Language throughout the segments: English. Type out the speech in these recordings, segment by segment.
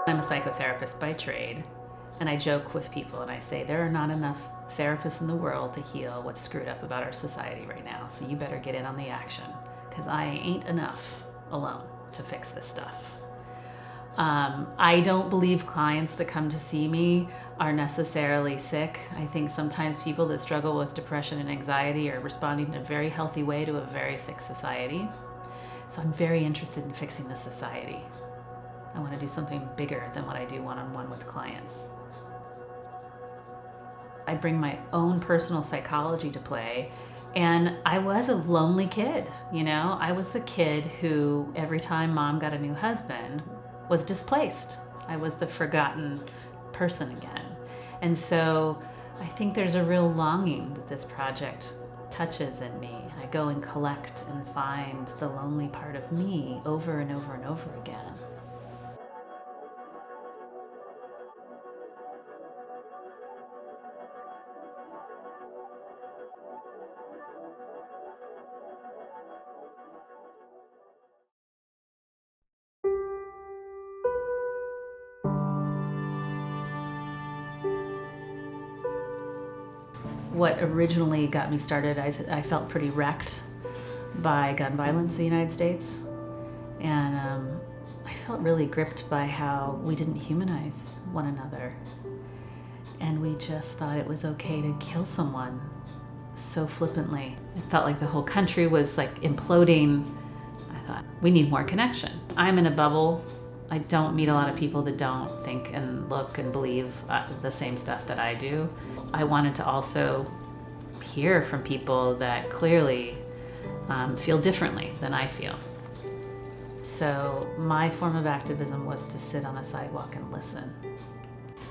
I'm a psychotherapist by trade, and I joke with people and I say there are not enough therapists in the world to heal what's screwed up about our society right now, so you better get in on the action, because I ain't enough alone to fix this stuff. I don't believe clients that come to see me are necessarily sick. I think sometimes people that struggle with depression and anxiety are responding in a very healthy way to a very sick society. So I'm very interested in fixing the society. I want to do something bigger than what I do one-on-one with clients. I bring my own personal psychology to play, and I was a lonely kid, you know? I was the kid who, every time mom got a new husband, was displaced. I was the forgotten person again. And so I think there's a real longing that this project touches in me. I go and collect and find the lonely part of me over and over and over again. What originally got me started, I felt pretty wrecked by gun violence in the United States. And I felt really gripped by how we didn't humanize one another. And we just thought it was okay to kill someone so flippantly. It felt like the whole country was like imploding. I thought, we need more connection. I'm in a bubble. I don't meet a lot of people that don't think and look and believe the same stuff that I do. I wanted to also hear from people that clearly feel differently than I feel. So my form of activism was to sit on a sidewalk and listen.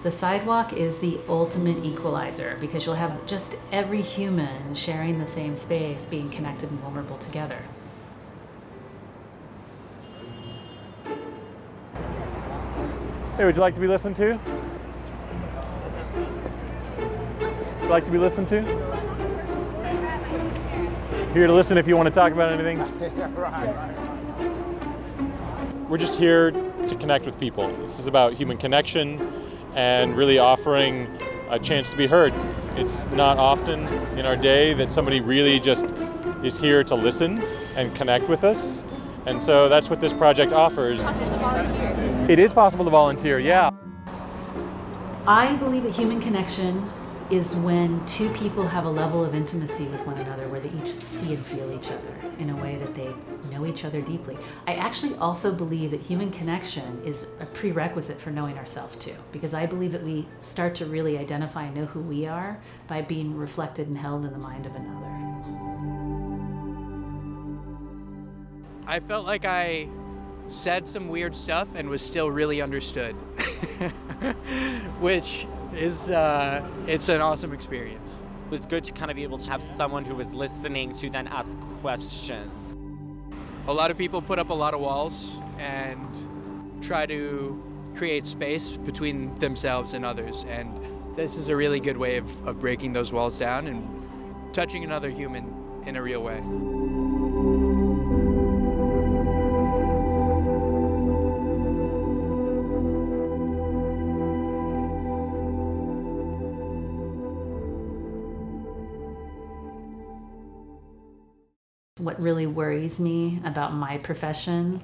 The sidewalk is the ultimate equalizer because you'll have just every human sharing the same space, being connected and vulnerable together. Hey, would you like to be listened to? Would you like to be listened to? Here to listen if you want to talk about anything. We're just here to connect with people. This is about human connection and really offering a chance to be heard. It's not often in our day that somebody really just is here to listen and connect with us. And so that's what this project offers. It is possible to volunteer, yeah. I believe that human connection is when two people have a level of intimacy with one another where they each see and feel each other in a way that they know each other deeply. I actually also believe that human connection is a prerequisite for knowing ourselves too, because I believe that we start to really identify and know who we are by being reflected and held in the mind of another. I felt like I said some weird stuff and was still really understood, which is, it's an awesome experience. It was good to kind of be able to have someone who was listening to then ask questions. A lot of people put up a lot of walls and try to create space between themselves and others, and this is a really good way of breaking those walls down and touching another human in a real way. What really worries me about my profession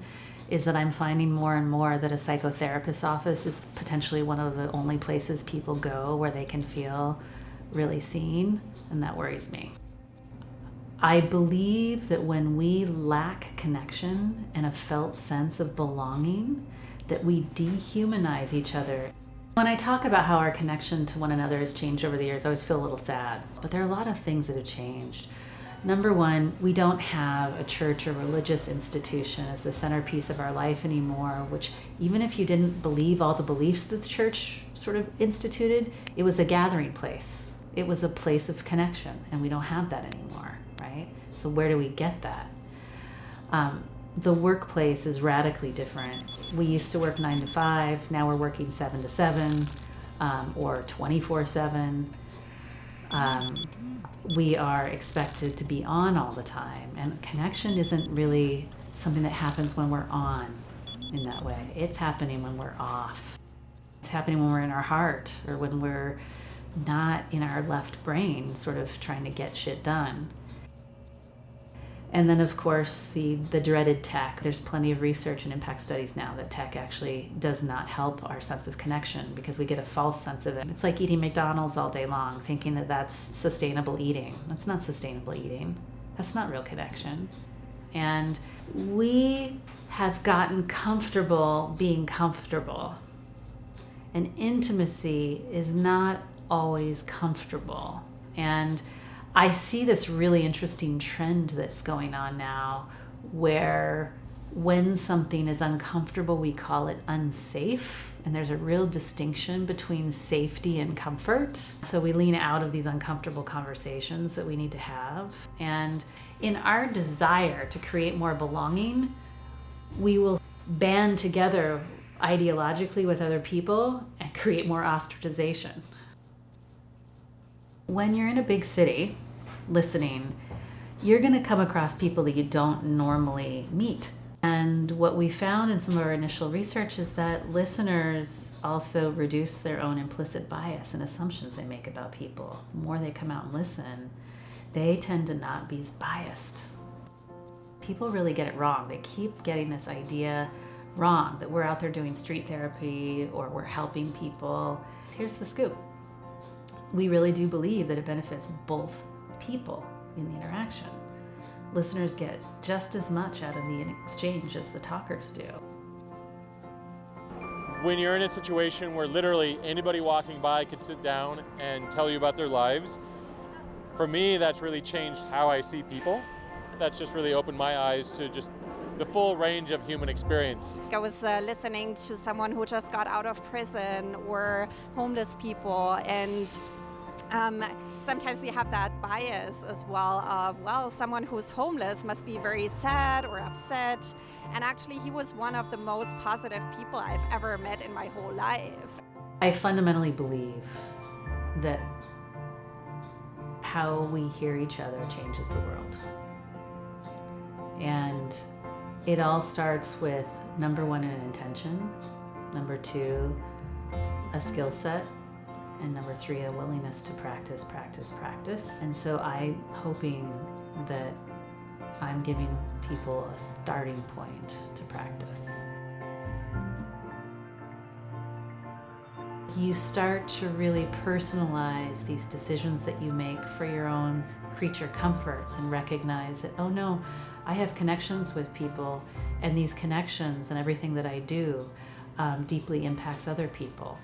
is that I'm finding more and more that a psychotherapist's office is potentially one of the only places people go where they can feel really seen, and that worries me. I believe that when we lack connection and a felt sense of belonging, that we dehumanize each other. When I talk about how our connection to one another has changed over the years, I always feel a little sad, but there are a lot of things that have changed. Number one, we don't have a church or religious institution as the centerpiece of our life anymore, which even if you didn't believe all the beliefs that the church sort of instituted, it was a gathering place. It was a place of connection, and we don't have that anymore, right? So where do we get that? The workplace is radically different. We used to work 9 to 5, now we're working 7 to 7, or 24/7. We are expected to be on all the time, and connection isn't really something that happens when we're on in that way. It's happening when we're off. It's happening when we're in our heart or when we're not in our left brain, sort of trying to get shit done. And then, of course, the dreaded tech. There's plenty of research and impact studies now that tech actually does not help our sense of connection because we get a false sense of it. It's like eating McDonald's all day long, thinking that that's sustainable eating. That's not sustainable eating. That's not real connection. And we have gotten comfortable being comfortable. And intimacy is not always comfortable. And I see this really interesting trend that's going on now where when something is uncomfortable, we call it unsafe. And there's a real distinction between safety and comfort. So we lean out of these uncomfortable conversations that we need to have. And in our desire to create more belonging, we will band together ideologically with other people and create more ostracization. When you're in a big city listening, you're going to come across people that you don't normally meet. And what we found in some of our initial research is that listeners also reduce their own implicit bias and assumptions they make about people. The more they come out and listen, they tend to not be as biased. People really get it wrong. They keep getting this idea wrong that we're out there doing street therapy or we're helping people. Here's the scoop. We really do believe that it benefits both people in the interaction. Listeners get just as much out of the exchange as the talkers do. When you're in a situation where literally anybody walking by could sit down and tell you about their lives, for me, that's really changed how I see people. That's just really opened my eyes to just the full range of human experience. I was listening to someone who just got out of prison or homeless people, and sometimes we have that bias as well of, well, someone who's homeless must be very sad or upset. And actually, he was one of the most positive people I've ever met in my whole life. I fundamentally believe that how we hear each other changes the world. And it all starts with, number one, an intention, number two, a skill set, and number three, a willingness to practice. And so I'm hoping that I'm giving people a starting point to practice. You start to really personalize these decisions that you make for your own creature comforts and recognize that, oh no, I have connections with people, and these connections and everything that I do deeply impacts other people.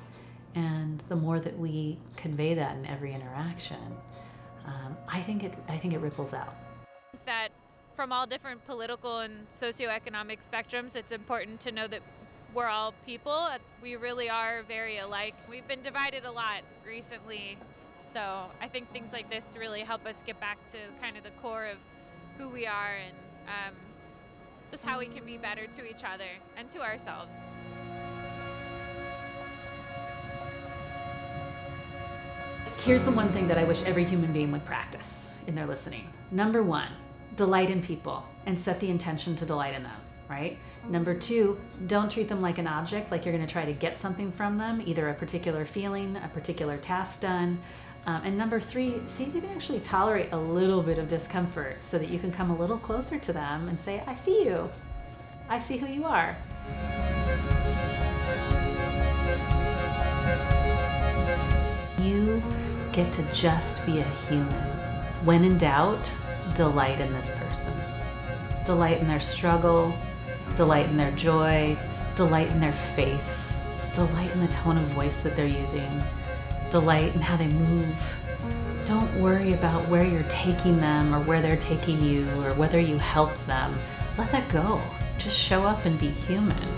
And the more that we convey that in every interaction, I think it ripples out. That from all different political and socioeconomic spectrums, it's important to know that we're all people. We really are very alike. We've been divided a lot recently, so I think things like this really help us get back to kind of the core of who we are and just how we can be better to each other and to ourselves. Here's the one thing that I wish every human being would practice in their listening. Number one, delight in people and set the intention to delight in them, right? Number two, don't treat them like an object, like you're going to try to get something from them, either a particular feeling, a particular task done. And number three, see if you can actually tolerate a little bit of discomfort so that you can come a little closer to them and say, I see you. I see who you are. You get to just be a human. When in doubt, delight in this person. Delight in their struggle, delight in their joy, delight in their face, delight in the tone of voice that they're using, delight in how they move. Don't worry about where you're taking them or where they're taking you or whether you help them. Let that go. Just show up and be human.